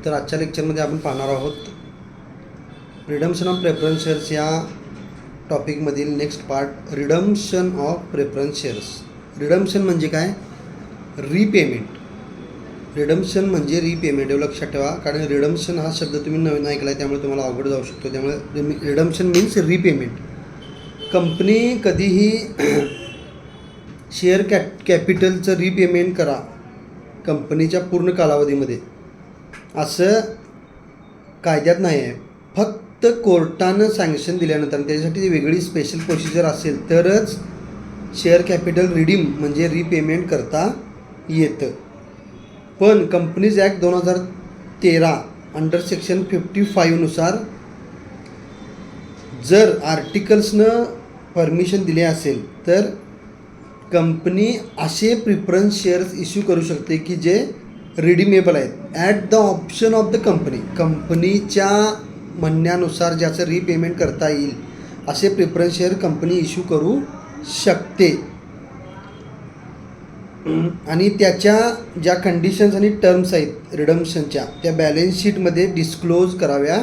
तर आजच्या लेक्चरमध्ये आपण पाहणार आहोत रिडम्शन ऑफ प्रेफरन्स शेअर्स या टॉपिकमधील next part, redemption of preference shares. Redemption म्हणजे काय? रिपेमेंट. रिडम्शन म्हणजे रिपेमेंट, एवढं लक्षात ठेवा, कारण रिडम्शन हा शब्द तुम्ही नवीन ऐकला आहे त्यामुळे तुम्हाला अवघड जाऊ शकतो. त्यामुळे रिडम्शन मीन्स रिपेमेंट. कंपनी कधीही शेअर कॅपिटलचं रिपेमेंट करा कंपनीच्या पूर्ण कालावधीमध्ये असं कायद्यात नाही आहे. फक्त कोर्टानं सँक्शन दिल्यानंतर त्याच्यासाठी वेगळी स्पेशल प्रोसिजर असेल तरच शेअर कॅपिटल रिडीम म्हणजे रिपेमेंट करता येतं. पण कंपनीज ॲक्ट 2013 अंडर सेक्शन 55नुसार जर आर्टिकल्सनं परमिशन दिले असेल तर कंपनी असे प्रिफरन्स शेअर्स इश्यू करू शकते की जे रिडीमेबल आहेत at the option of the company. कंपनीच्या म्हणण्यानुसार ज्याचं रिपेमेंट करता येईल असे प्रिफरन्स शेअर कंपनी इश्यू करू शकते. आणि त्याच्या ज्या कंडिशन्स आणि टर्म्स आहेत रिडम्शनच्या त्या बॅलन्स शीटमध्ये डिस्क्लोज कराव्या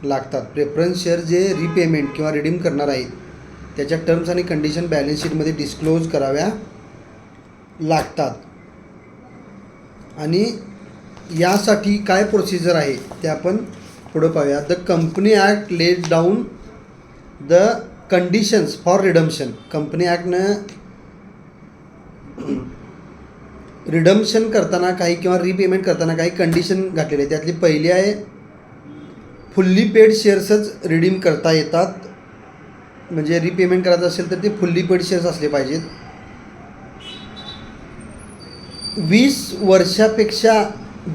लागतात. प्रेफरन्स शेअर जे रिपेमेंट किंवा रिडीम करणार आहेत त्याच्या टर्म्स आणि कंडिशन बॅलन्स शीटमध्ये डिस्क्लोज कराव्या लागतात. आणि यासाठी काय प्रोसिजर आहे ते आपण पुढं पाहूया. The company act laid down the conditions for redemption. Company ॲक्टनं रिडम्शन करताना काही किंवा रिपेमेंट करताना काही कंडिशन घातलेले आहे. त्यातली पहिली आहे फुल्ली पेड शेअर्सच रिडीम करता येतात. म्हणजे रिपेमेंट करायचं असेल तर ते फुल्ली पेड शेअर्स असले पाहिजेत. 20 वर्षापेक्षा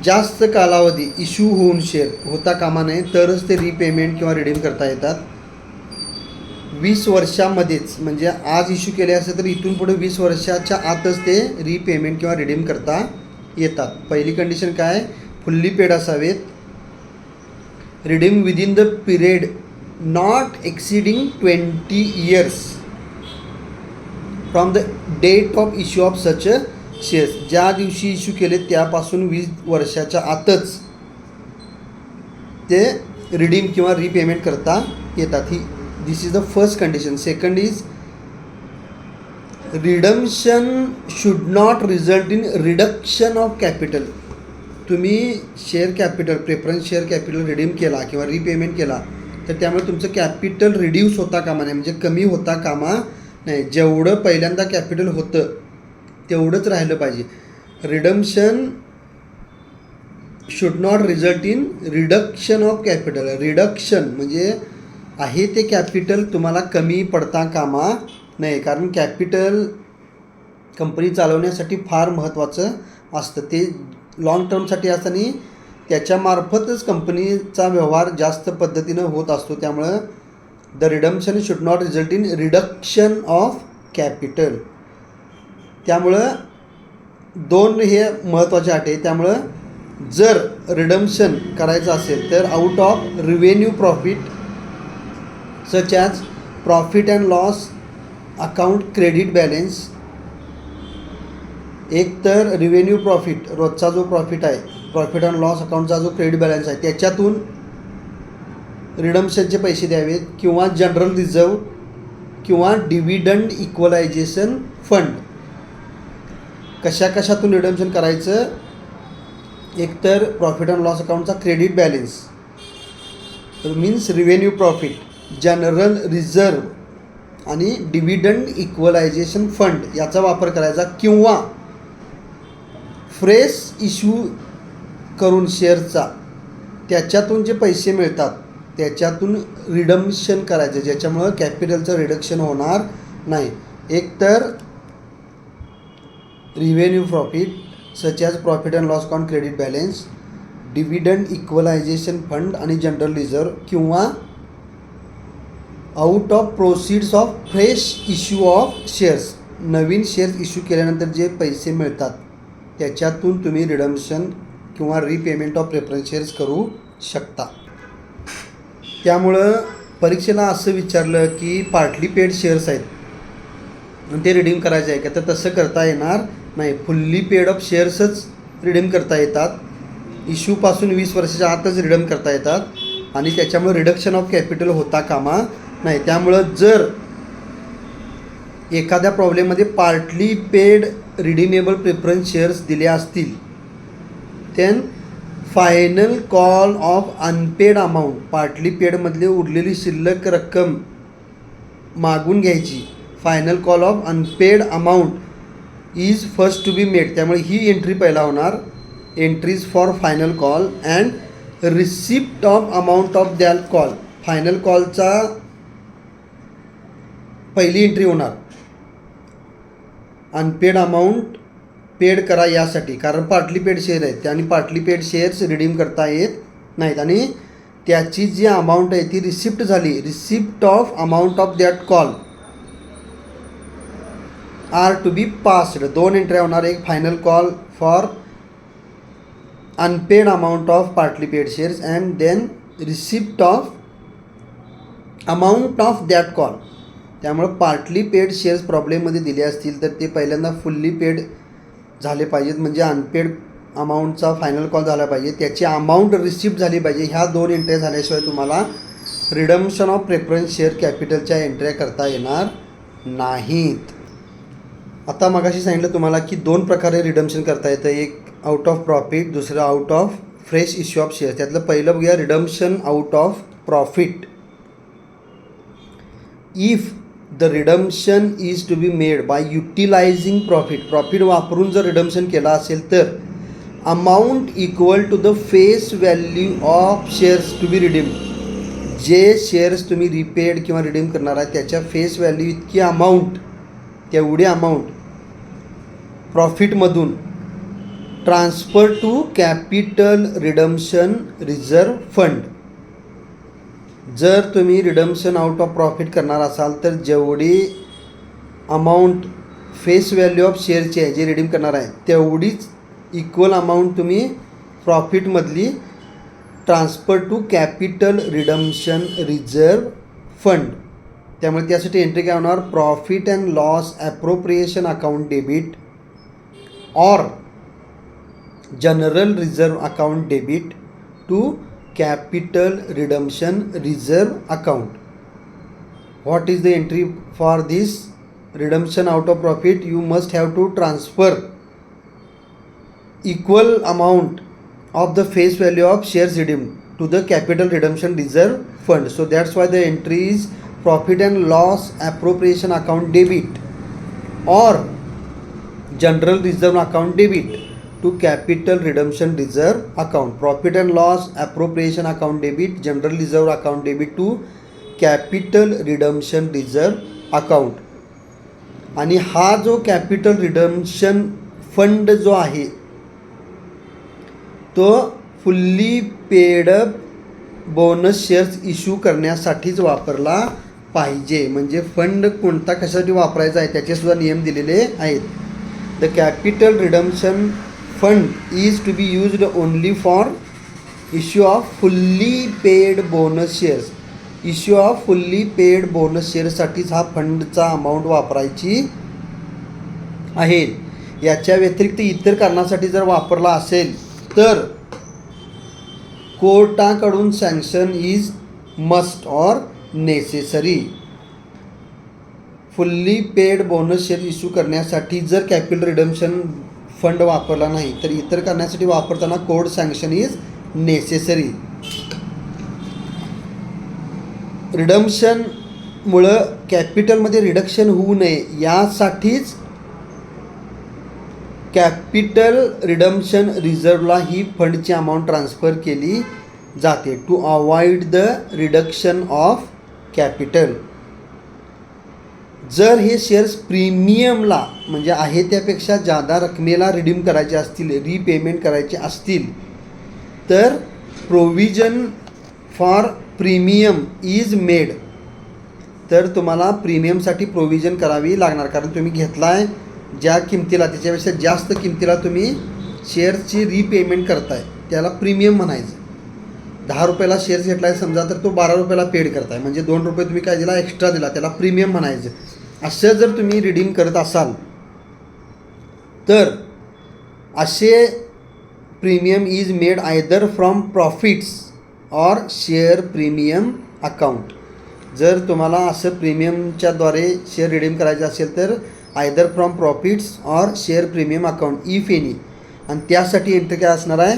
जास्त कालावधी इश्यू होऊन शेअर होता कामा नये तरच ते रिपेमेंट किंवा रिडीम करता येतात. 20 वर्षामध्येच म्हणजे आज इश्यू केले असेल तर इथून पुढे 20 वर्षाच्या आतच ते रिपेमेंट किंवा रिडीम करता येतात. पहिली कंडिशन काय? फुल्ली पेड असावेत. Redeem within the period not exceeding 20 years from the date of issue of such shares. ज्या दिवशी इश्यू केले त्यापासून 20 वर्षाच्या आतच ते रिडीम किंवा रिपेमेंट करता येतात. This is the first condition. Second is redemption should not result in reduction of capital. तुम्ही share capital preference share capital redeem केला किंवा रिपेमेंट केला तर त्यामुळे तुमचं कॅपिटल रिड्यूस होता कामा नये, म्हणजे कमी होता कामा नाही. जेवढं पहिल्यांदा कॅपिटल होतं तेवढंच राहिलं पाहिजे. Redemption should not result in reduction of capital. Reduction म्हणजे आहे ते कॅपिटल तुम्हाला कमी पडता कामा नये, कारण कॅपिटल कंपनी चालवण्यासाठी फार महत्त्वाचं असतं. ते लाँग टर्मसाठी असतं आणि त्याच्यामार्फतच कंपनीचा व्यवहार जास्त पद्धतीनं होत असतो. त्यामुळं the redemption should not result in reduction of capital. त्यामुळं दोन हे महत्त्वाचे अट आहे. त्यामुळं जर रिडम्शन करायचं असेल तर out of revenue profit such as profit and loss account credit balance. एक तर रिव्हेन्यू प्रॉफिट रोजचा जो प्रॉफिट आहे, प्रॉफिट अँड लॉस अकाउंटचा जो क्रेडिट बॅलन्स आहे त्याच्यातून रिडम्शनचे पैसे द्यावेत, किंवा जनरल रिझर्व किंवा डिव्हिडंड इक्वलायझेशन फंड. कशातून रिडम्शन करायचं? एकतर प्रॉफिट अँड लॉस अकाउंटचा credit balance means revenue profit, general reserve आणि डिव्हिडंड इक्वलायझेशन फंड याचा वापर करायचा, किंवा फ्रेश इश्यू करून शेअरचा त्याच्यातून जे पैसे मिळतात त्याच्यातून रिडम्शन करायचं, ज्याच्यामुळं कॅपिटलचं रिडक्शन होणार नाही. एकतर revenue profit such as profit and loss account credit balance, dividend equalisation fund आणि जनरल रिझर्व, किंवा out of proceeds of fresh issue of shares. नवीन शेअर्स इश्यू केल्यानंतर जे पैसे मिळतात त्याच्यातून तुम्ही रिडम्शन किंवा रिपेमेंट ऑफ प्रेफरन्स शेअर्स करू शकता. त्यामुळं परीक्षेला असं विचारलं की पार्टली पेड शेअर्स आहेत आणि ते रिडीम करायचे आहे का, तर तसं करता येणार नाही. फुल्ली पेड ऑफ शेअर्सच रिडीम करता येतात. इश्यूपासून 20 वर्षाच्या आतच रिडम करता येतात आणि त्याच्यामुळे रिडक्शन ऑफ कॅपिटल होता कामा नाही. त्यामुळं जर एखाद्या प्रॉब्लेममध्ये partly paid redeemable preference shares दिले असतील then final call of unpaid amount, partly पेडमधले उरलेली शिल्लक रक्कम मागून घ्यायची. Final call of unpaid amount is first to be made. त्यामुळे ही एंट्री पहिला होणार, entries for final call and receipt of amount of that call. Final कॉलचा पहिली एंट्री होणार अनपेड अमाऊंट पेड करा यासाठी, कारण पार्टली पेड शेअर आहेत आणि पार्टली पेड शेअर्स रिडीम करता येत नाहीत आणि त्याची जी अमाऊंट आहे ती रिसिप्ट झाली. Receipt of amount of that call are to be passed. 2 एंट्र्या होणार, एक final call for unpaid amount of partly paid shares and then receipt of amount of that call. त्यामुळं पार्टली पेड शेअर्स प्रॉब्लेममध्ये दिले असतील तर ते पहिल्यांदा फुल्ली पेड झाले पाहिजेत, म्हणजे अनपेड अमाऊंटचा फायनल कॉल झाला पाहिजे, त्याची अमाऊंट रिसिप्ट झाली पाहिजे. ह्या 2 एंट्र्या झाल्याशिवाय तुम्हाला रिडम्शन ऑफ प्रेफरन्स शेअर कॅपिटलच्या एंट्र्या करता येणार नाहीत. आता मगाशी सांगितलं तुम्हाला की 2 प्रकारे रिडम्शन करता येतं, एक आउट ऑफ प्रॉफिट, दुसरं out of fresh issue of share. त्यातलं पहिलं बघूया redemption out of profit. If the redemption is to be made by utilising profit, profit वापरून जर रिडम्शन केलं असेल तर amount equal to the face value of shares to be redeem. जे शेअर्स तुम्ही रिपेड किंवा रिडीम करणार आहे त्याच्या फेस व्हॅल्यू इतकी अमाऊंट, तेवढी अमाऊंट प्रॉफिटमधून transfer to capital redemption reserve fund. जर तुम्ही रिडम्शन आउट ऑफ प्रॉफिट करणार असाल तर जेवढी अमाऊंट फेस व्हॅल्यू ऑफ शेअरची आहे जे रिडीम करणार आहे तेवढीच इक्वल अमाऊंट तुम्ही प्रॉफिटमधली transfer to capital redemption reserve fund. त्यामुळे त्यासाठी एंट्री काय होणार, profit and loss appropriation account debit or general reserve account debit to capital redemption reserve account. What is the entry for this redemption out of profit? You must have to transfer equal amount of the face value of shares redeemed to the capital redemption reserve fund. So that's why the entry is profit and loss appropriation account debit or general reserve account debit to capital redemption reserve account. Profit and loss appropriation account debit, general reserve account debit to capital redemption reserve account. आणि हा जो capital redemption fund जो आहे तो fully paid up bonus shares issue करण्यासाठीच वापरला पाहिजे. म्हणजे फंड कोणता कशासाठी वापरायचा आहे त्याचेसुद्धा नियम दिलेले आहेत. The capital redemption fund is to be used only for issue of fully paid bonus shares. Issue of fully paid bonus शेअर्ससाठीच हा फंडचा अमाऊंट वापरायची आहे. याच्या व्यतिरिक्त इतर कारणासाठी जर वापरला असेल तर कोर्टाकडून sanction is must or necessary. Fully paid bonus share issue करण्यासाठी जर कॅपिटल रिडम्शन फंड वापरला नाही तर इतर करण्यासाठी वापरताना कोर्ट सँक्शन इज नेसेसरी. रिडम्शनमुळं कॅपिटलमध्ये रिडक्शन होऊ नये यासाठीच कॅपिटल रिडम्शन रिझर्वला ही फंडची अमाऊंट ट्रान्सफर केली जाते to avoid the reduction of capital. जर हे शेअर्स प्रीमियमला म्हणजे आहे त्यापेक्षा जादा रकमेला रिडीम करायचे असतील, रीपेमेंट करायचे असतील तर provision for premium is made. तर तुम्हाला प्रीमियमसाठी प्रोव्हिजन करावी लागणार, कारण तुम्ही घेतला आहे ज्या किमतीला त्याच्यापेक्षा जास्त किमतीला तुम्ही शेअर्सची रीपेमेंट करताय त्याला प्रीमियम म्हणायचं. 10 रुपयाला शेअर्स घेतला आहे समजा तर तो 12 रुपयाला पेड करताय म्हणजे 2 रुपये तुम्ही काय दिला एक्स्ट्रा दिला त्याला प्रीमियम म्हणायचं. असं जर तुम्ही रिडीम करत असाल तर असे premium is made either from profits or share premium account. जर तुम्हाला असं प्रीमियमच्याद्वारे शेअर रिडीम करायचे असेल तर either from profits or share premium account if any. आणि त्यासाठी एंट्री काय असणार आहे,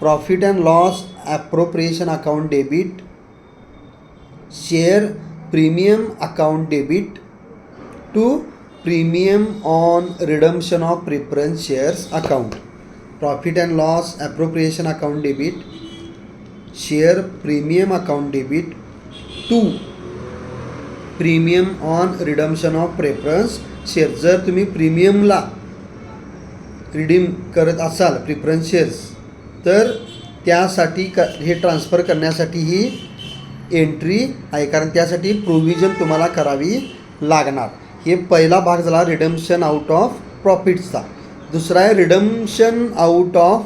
profit and loss appropriation account debit, share premium account debit to premium on redemption of preference shares account. Profit and loss appropriation account debit, share premium account debit to premium on redemption of preference share. जर तुम्ही प्रीमियमला redeem करत असाल preference shares तर त्यासाठी हे transfer करण्यासाठी ही entry आहे, कारण त्यासाठी प्रोव्हिजन तुम्हाला करावी लागणार. हे पहिला भाग झाला रिडम्शन आउट ऑफ प्रॉफिट्सचा. दुसरा आहे redemption out of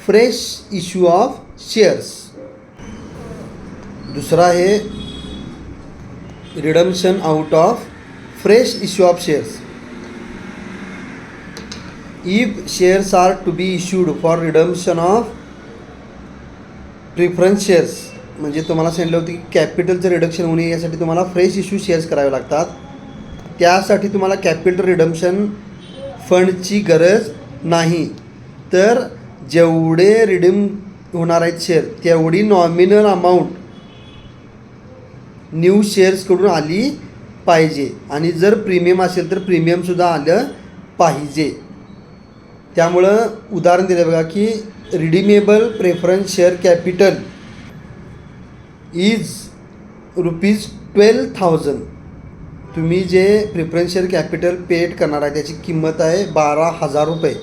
fresh issue of shares. दुसरा आहे redemption out of fresh issue of shares. If shares are to be issued for redemption of preference shares, म्हणजे तुम्हाला सांगितलं होतं की कॅपिटलचं रिडक्शन होणे यासाठी तुम्हाला फ्रेश इश्यू शेअर्स करावे लागतात. त्यासाठी तुम्हाला कॅपिटल रिडम्शन फंडची गरज नाही. तर जेवढे रिडीम होणार आहेत शेअर तेवढी नॉमिनल अमाऊंट न्यू शेअर्सकडून आली पाहिजे. आणि जर प्रीमियम असेल तर प्रीमियमसुद्धा आलं पाहिजे. त्यामुळं उदाहरण दिलं बघा की redeemable preference share capital is ₹12,000. तुम्ही जे प्रिफरन्स शेअर कॅपिटल पेड करणार आहे त्याची किंमत आहे ₹12,000.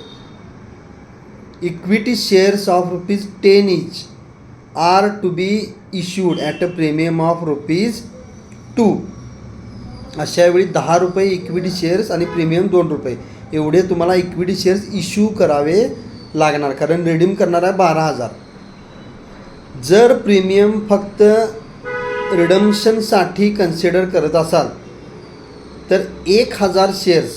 Equity shares of ₹10 each are to be issued at a premium of ₹2. अशा वेळी ₹10 इक्विटी शेअर्स आणि प्रीमियम ₹2 एवढे तुम्हाला इक्विटी शेअर्स इश्यू करावे लागणार, कारण रिडीम करणार आहे 12,000. जर प्रीमियम फक्त रिडम्शनसाठी कन्सिडर करत असाल तर 1,000 shares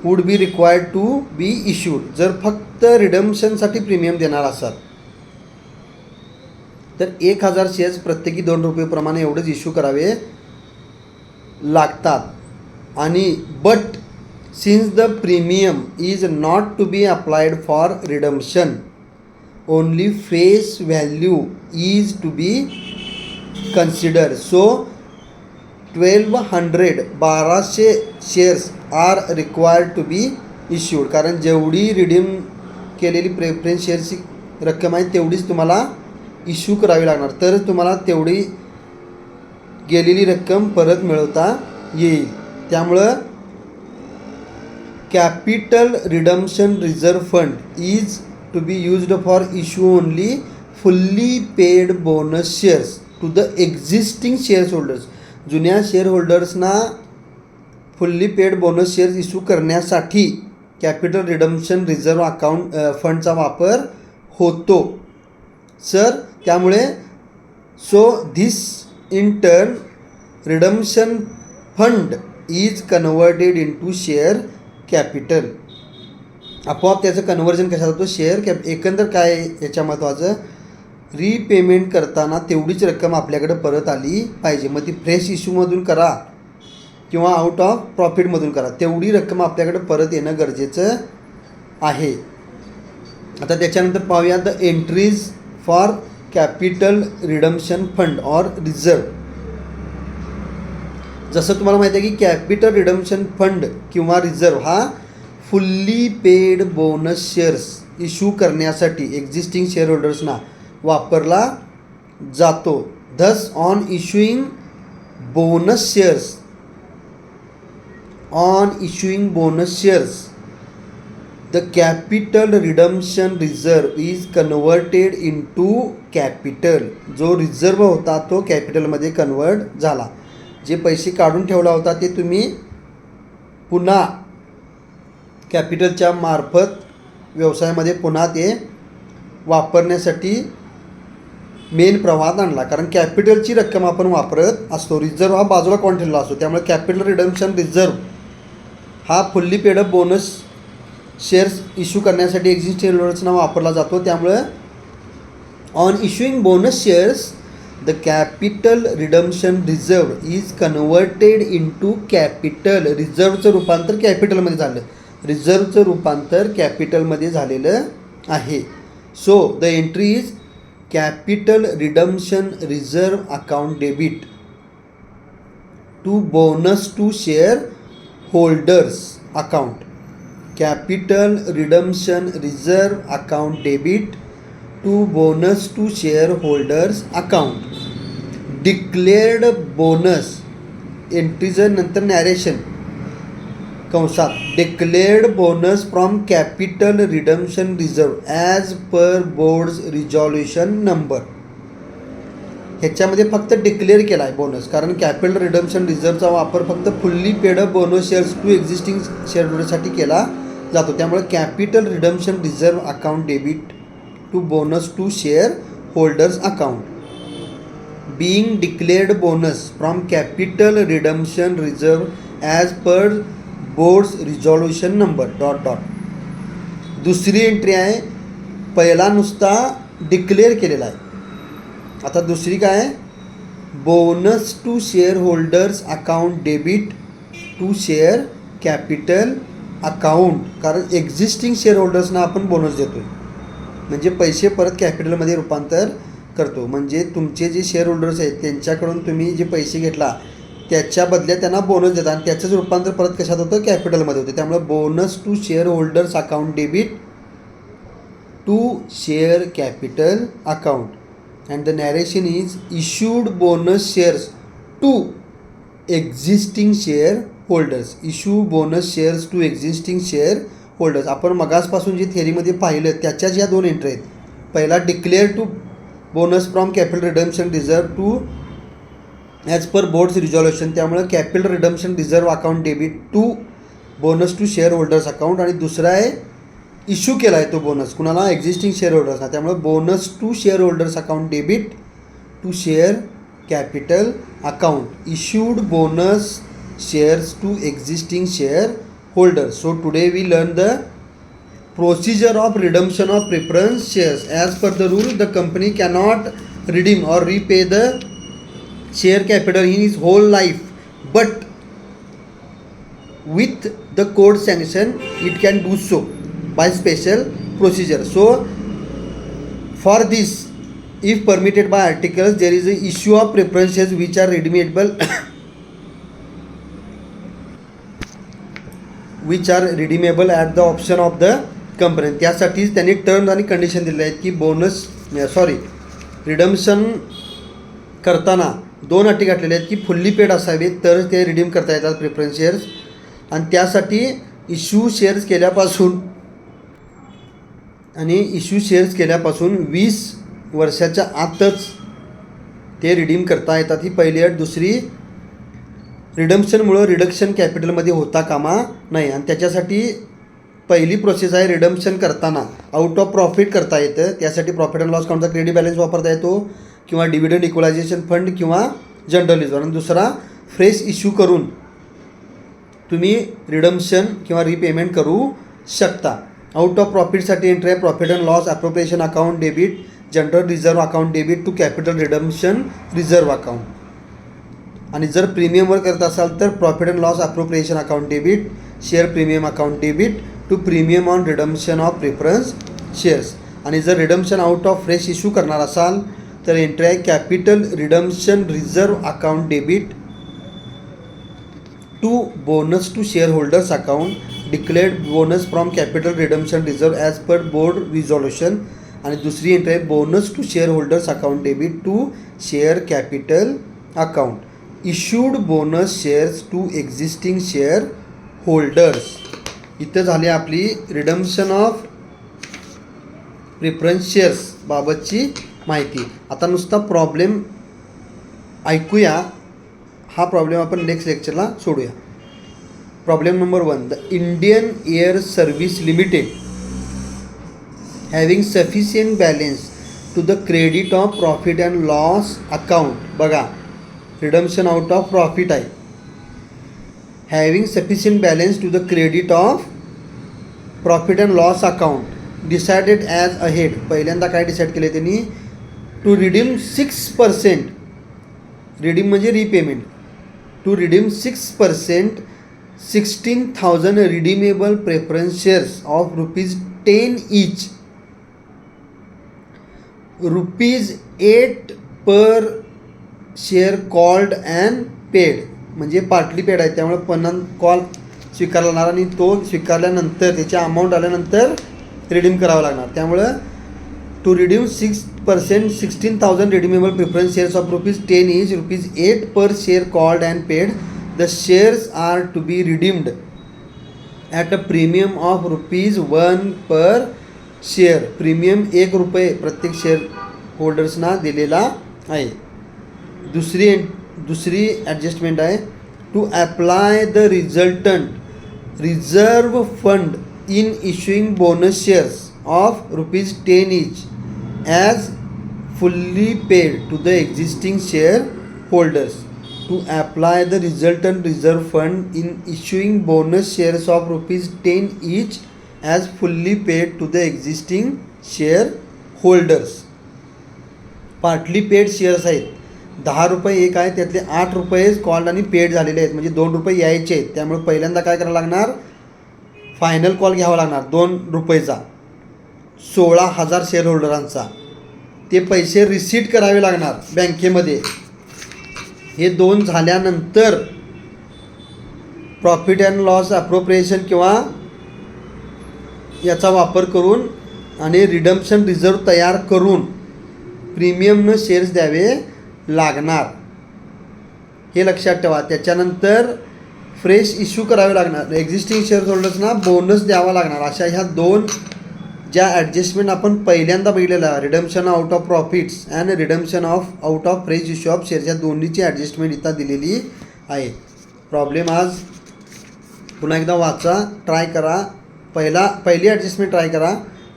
would be required to be issued. जर फक्त रिडम्शनसाठी प्रीमियम देणार असाल तर 1,000 शेअर्स प्रत्येकी ₹2 प्रमाणे एवढेच इश्यू करावे लागतात. आणि but since the premium is not to be applied for redemption, only face value is to be consider. So 1,200 shares are required to be issued. कारण जेवढी रिडीम केलेली प्रेफरन्स शेअर्सची रक्कम आहे तेवढीच तुम्हाला इश्यू करावी लागणार, तरच तुम्हाला तेवढी गेलेली रक्कम परत मिळवता येईल. त्यामुळं capital redemption reserve fund is to be used for issue only fully paid bonus shares to the existing shares holders. जुन्या शेअर होल्डर्सना fully paid bonus shares issue करण्यासाठी कॅपिटल रिडम्शन रिझर्व्ह अकाउंट फंडचा वापर होतो सर. त्यामुळे so this in turn redemption fund is converted into share capital. आपोआप त्याचं conversion कशात होतं, शेअर एकंदर काय याच्या महत्त्वाचं, रीपेमेंट करताना तेवढीच रक्कम आपल्याकडे परत आली पाहिजे. मग ती फ्रेश इश्यूमधून करा किंवा आउट ऑफ प्रॉफिटमधून करा, तेवढी रक्कम आपल्याकडे परत येणं गरजेचं आहे. आता त्याच्यानंतर पाहूया the entries for capital redemption fund or reserve. जसं तुम्हाला माहिती आहे की कॅपिटल रिडम्शन फंड किंवा रिझर्व हा fully paid bonus shares issue करण्यासाठी एक्झिस्टिंग शेअर होल्डर्सना वापरला जातो. Dhas on issuing bonus shares the capital redemption reserve is converted into capital. जो रिझर्व होता तो कॅपिटलमध्ये कन्वर्ट झाला. जे पैसे काढून ठेवला होता ते तुम्ही पुन्हा कॅपिटलच्या मार्फत व्यवसायामध्ये पुन्हा ते वापरण्यासाठी मेन प्रवाहात आणला. कारण कॅपिटलची रक्कम आपण वापरत असतो, रिझर्व हा बाजूला कोण ठेवला असतो. त्यामुळे कॅपिटल रिडम्शन रिझर्व हा fully paid bonus shares issue करण्यासाठी एक्झिस्टिंग शेअर होल्डर्सना वापरला जातो. त्यामुळं on issuing bonus shares the capital redemption reserve is converted into capital. रिझर्वचं रूपांतर कॅपिटलमध्ये झालं. रिझर्वचं रूपांतर कॅपिटलमध्ये झालेलं आहे. So the entry is capital redemption reserve account debit to bonus to share holders account. Capital redemption reserve account debit to bonus to share holders account. Declared bonus एंट्रीचं नंतर नॅरेशन कंसात declared bonus from capital redemption reserve as per board's resolution number. ह्याच्यामध्ये फक्त declare केला आहे bonus, कारण capital redemption रिझर्वचा वापर फक्त fully paid bonus shares to existing share होल्डरसाठी केला जातो. त्यामुळे capital redemption reserve account debit to bonus to share holders account. being declared bonus from capital redemption reserve as per board's resolution number ... दुसरी entry आहे. पहिला नुसता declare केलेला आहे. आता दुसरी काय आहे, bonus to share holders account debit to share capital account. कारण एक्झिस्टिंग शेअर होल्डर्सना आपण बोनस देतो, म्हणजे पैसे परत कॅपिटलमध्ये रूपांतर करतो. म्हणजे तुमचे जे शेअर होल्डर्स आहेत त्यांच्याकडून तुम्ही जे पैसे घेतला त्याच्या बदल्यात त्यांना बोनस देता आणि त्याचंच रूपांतर परत कशात होतं, कॅपिटलमध्ये होतं. त्यामुळे bonus to share holders account debit to share capital account and the narration is issued bonus shares to existing share holders. Issue bonus shares to existing share holders. आपण मगासपासून जे थेरीमध्ये पाहिलं त्याच्याच या दोन एंट्री आहेत. पहिला declare to bonus from capital redemption reserve to as per board's resolution. त्यामुळे capital redemption reserve account debit to bonus to share holders account. आणि दुसरा आहे इश्यू केला आहे तो बोनस कुणाला, एक्झिस्टिंग शेअर होल्डर्सना. त्यामुळे bonus to share holders account debit to share capital account. Issued bonus shares to existing share holders. So today we learn the procedure of redemption of preference shares. As per the rule, the company cannot redeem or repay the share capital in its whole life, but with the court sanction it can do so by special procedure. So for this, if permitted by articles, there is a issue of preference shares which are redeemable at the option of the company. त्यासाठीच त्यांनी terms आणि condition दिले आहेत की redemption करताना दोन अटी घातलेल्या आहेत की फुल्ली पेड असावेत तरच ते रिडीम करता येतात प्रेफरन्स शेअर्स. आणि त्यासाठी इश्यू शेअर्स केल्यापासून 20 वर्षाच्या आतच ते रिडीम करता येतात. ही पहिली अट. दुसरी, रिडम्शनमुळं रिडक्शन कॅपिटलमध्ये होता कामा नाही. आणि त्याच्यासाठी पहिली प्रोसेस आहे, रिडम्शन करताना आउट ऑफ प्रॉफिट करता येतं. त्यासाठी प्रॉफिट अँड लॉस अकाउंटचा क्रेडिट बॅलन्स वापरता येतो किंवा डिव्हिडंड इक्वलायझेशन फंड किंवा जनरल रिझर्व्ह. आणि दुसरा, फ्रेश इश्यू करून तुम्ही रिडम्शन किंवा रिपेमेंट करू शकता. आउट ऑफ प्रॉफिटसाठी एंट्री आहे profit and loss appropriation account debit general reserve account debit to capital redemption reserve account. आणि जर प्रीमियमवर करत असाल तर profit and loss appropriation account debit share premium account debit to premium on redemption of preference shares. आणि जर redemption out of fresh issue करणार असाल तर एंट्री आहे capital redemption reserve account debit to bonus to share holders account declared bonus from capital redemption reserve as per board resolution. आणि दुसरी entry आहे bonus to share holders account debit to share capital account. Issued bonus shares to existing share holders. इथं झाली आपली redemption of preference shares बाबतची माहिती. आता नुसता प्रॉब्लेम ऐकूया. हा प्रॉब्लेम आपण नेक्स्ट लेक्चरला सोडूया. Problem number 1. The Indian air service limited having sufficient balance to the credit of profit and loss account. बघा, रिडम्शन आउट ऑफ प्रॉफिट आहे. having sufficient balance to the credit of profit and loss account decided as ahead. पहिल्यांदा काय decide केले त्यांनी, to redeem 6%, redeem म्हणजे repayment, to redeem 6% 16,000 redeemable preference shares of ₹10 each, ₹8 per share called and paid. म्हणजे partly paid आहे, त्यामुळे call स्वीकारला लागणार आणि तो स्वीकारल्यानंतर त्याच्या अमाऊंट आल्यानंतर रिडीम करावा लागणार. त्यामुळं to redeem 6% 16,000 redeemable preference shares of ₹10 each, ₹8 per share called and paid. The shares are to be redeemed at a premium of ₹1 per share. Premium ₹1 प्रत्येक शेअर होल्डर्सना दिलेला आहे. दुसरी ॲडजस्टमेंट आहे, to apply the resultant reserve fund in issuing bonus shares of ₹10 each as fully paid to the existing share holders. To apply the resultant reserve fund in issuing bonus shares of ₹10 each as fully paid to the existing share holders. Partly paid shares आहेत, ₹10 एक आहे, त्यातले ₹8 called आणि paid झालेले आहेत, म्हणजे ₹2 यायचे आहेत. त्यामुळे पहिल्यांदा काय करावं लागणार, फायनल कॉल घ्यावा लागणार ₹2चा 16,000 शेअर होल्डरांचा. ते पैसे रिसीट करावे लागणार बँकेमध्ये. हे 2 झाल्यानंतर प्रॉफिट अँड लॉस अप्रोप्रिएशन किंवा याचा वापर करून आणि रिडम्पशन रिझर्व तयार करून प्रीमियमनं शेअर्स द्यावे लागणार. हे लक्षात ठेवा. त्याच्यानंतर फ्रेश इश्यू करावे लागणार, एक्झिस्टिंग शेअर होल्डर्सना बोनस द्यावा लागणार. अशा ह्या 2 ज्या ॲडजस्टमेंट आपण पहिल्यांदा बघितलेला, redemption out of profits and redemption out of fresh issue of shares, या दोन्हीची ॲडजस्टमेंट इथं दिलेली आहे. प्रॉब्लेम आज पुन्हा एकदा वाचा, ट्राय करा. पहिली ॲडजस्टमेंट ट्राय करा.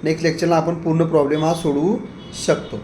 नेक्स्ट लेक्चरला आपण पूर्ण प्रॉब्लेम हा सोडवू शकतो.